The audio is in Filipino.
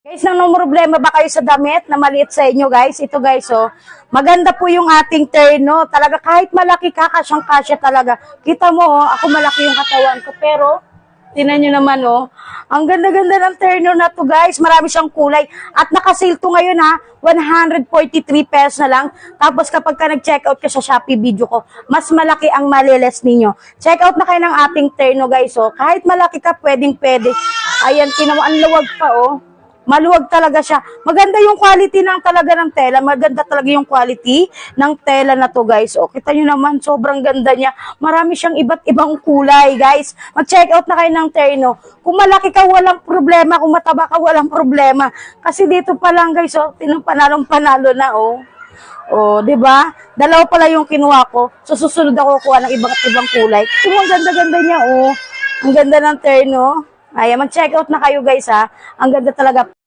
Guys, nang problema ba kayo sa damit na maliit sa inyo, guys? Ito, guys, oh. Maganda po yung ating terno. Talaga, kahit malaki ka, kasyang-kasya talaga. Kita mo, oh, ako malaki yung katawan ko. Pero, tinan nyo naman, oh. Ang ganda-ganda ng terno na to, guys. Marami siyang kulay. At naka-sale to ngayon, ha. 143 pesos na lang. Tapos, kapag ka nag-checkout ka sa Shopee video ko, mas malaki ang maliles ninyo. Checkout na kayo ng ating terno, guys, oh. Kahit malaki ka, pwedeng-pwede. Ayan, tinawa, ang luwag pa, oh. Maluwag talaga siya. Maganda yung quality ng talaga ng tela. Maganda talaga yung quality ng tela na to, guys. O, kita nyo naman, sobrang ganda niya. Marami siyang iba't ibang kulay, guys. Mag-check out na kayo ng terno. Kung malaki ka, walang problema. Kung mataba ka, walang problema. Kasi dito pa lang, guys, oh, panalong-panalo na, oh. Oh, 'di ba? Dalawa pala yung kinuha ko. So susunod ako kuha ng ibang kulay. Kasi ang ganda-ganda niya, oh. Ang ganda ng terno. Ay, mag-check out na kayo, guys, ha. Ang ganda talaga.